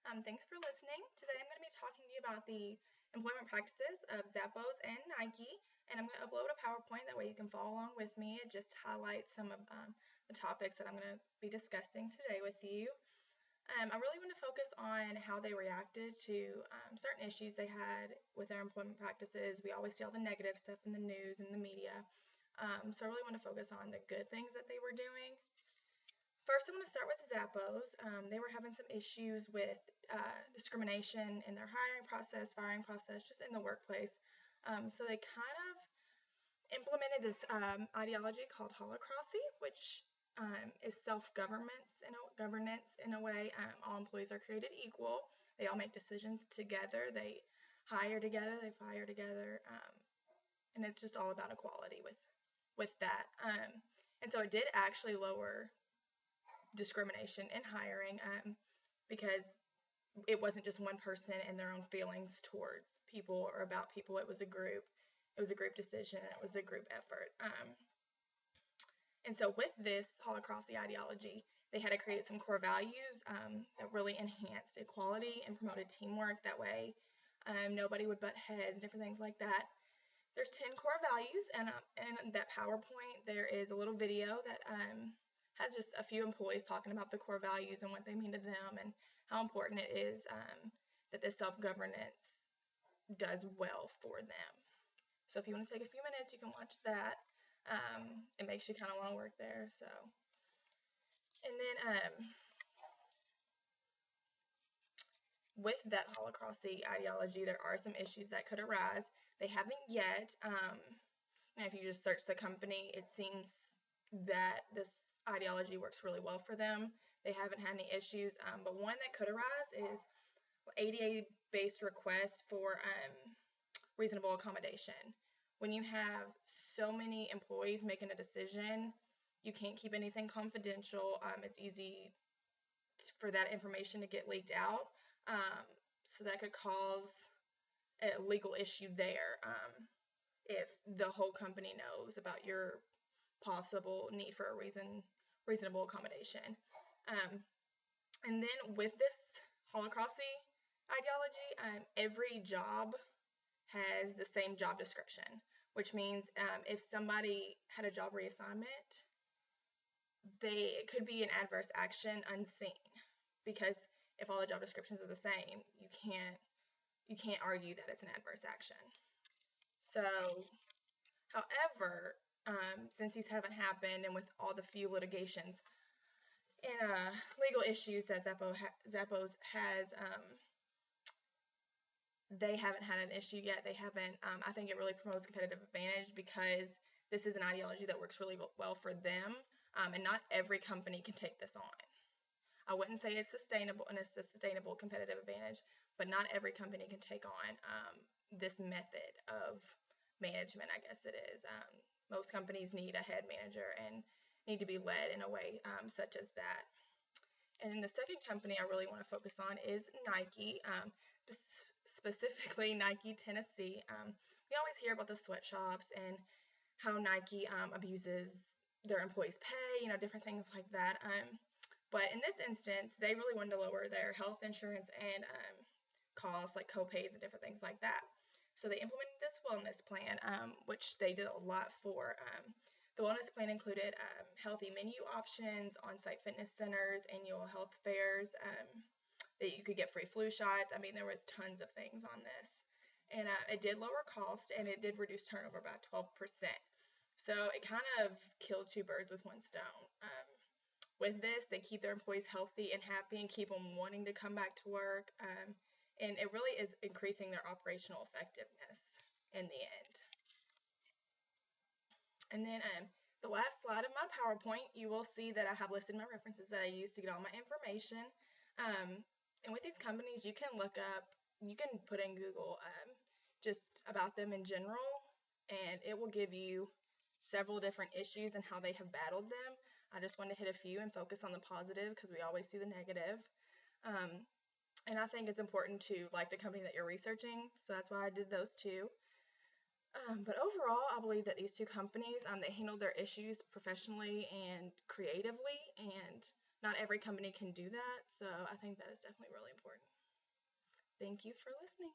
Thanks for listening. Today I'm going to be talking to you about the employment practices of Zappos and Nike, and I'm going to upload a PowerPoint. That way you can follow along with me. It just highlights some of the topics that I'm going to be discussing today with you. I really want to focus on how they reacted to certain issues they had with their employment practices. We always see all the negative stuff in the news and the media. So I really want to focus on the good things that they were doing. First, I'm going to start with Zappos. They were having some issues with discrimination in their hiring process, firing process, just in the workplace. So they kind of implemented this ideology called holacracy, which is self-governance in a way. All employees are created equal. They all make decisions together. They hire together. They fire together, and it's just all about equality with that. And so it did actually lower discrimination in hiring because it wasn't just one person and their own feelings towards people or about people. It was a group decision, and it was a group effort. And so with this holacracy ideology, they had to create some core values that really enhanced equality and promoted teamwork. That way nobody would butt heads, different things like that. There's 10 core values, and in that PowerPoint there is a little video that has just a few employees talking about the core values and what they mean to them and how important it is that this self-governance does well for them. So if you want to take a few minutes, you can watch that. It makes you kind of want to work there. So, and then with that holacracy ideology, there are some issues that could arise. They haven't yet. And if you just search the company, it seems that this ideology works really well for them. They haven't had any issues, but one that could arise is ADA-based requests for reasonable accommodation. When you have so many employees making a decision, you can't keep anything confidential. It's easy for that information to get leaked out, so that could cause a legal issue there if the whole company knows about your possible need for a reasonable accommodation. And then with this holacracy ideology, every job has the same job description, which means if somebody had a job reassignment, it could be an adverse action unseen, because if all the job descriptions are the same, you can't argue that it's an adverse action. So, however, since these haven't happened, and with all the few litigations and legal issues that Zappos has, they haven't had an issue yet. They haven't. I think it really promotes competitive advantage because this is an ideology that works really well for them, and not every company can take this on. I wouldn't say it's sustainable, and it's a sustainable competitive advantage, but not every company can take on this method of management, I guess it is. Most companies need a head manager and need to be led in a way such as that. And the second company I really want to focus on is Nike, specifically Nike Tennessee. We always hear about the sweatshops and how Nike abuses their employees' pay, different things like that. But in this instance, they really wanted to lower their health insurance and costs, like co-pays and different things like that. So they implemented this wellness plan, which they did a lot for. The wellness plan included healthy menu options, on-site fitness centers, annual health fairs, that you could get free flu shots. I mean, there was tons of things on this. And it did lower cost, and it did reduce turnover by 12%. So it kind of killed two birds with one stone. With this, they keep their employees healthy and happy and keep them wanting to come back to work. And it really is increasing their operational effectiveness in the end. And then the last slide of my PowerPoint, you will see that I have listed my references that I use to get all my information. And with these companies, you can look up, you can put in Google just about them in general, and it will give you several different issues and how they have battled them. I just wanted to hit a few and focus on the positive because we always see the negative. And I think it's important to like the company that you're researching, so that's why I did those two. But overall, I believe that these two companies, they handled their issues professionally and creatively, and not every company can do that, so I think that is definitely really important. Thank you for listening.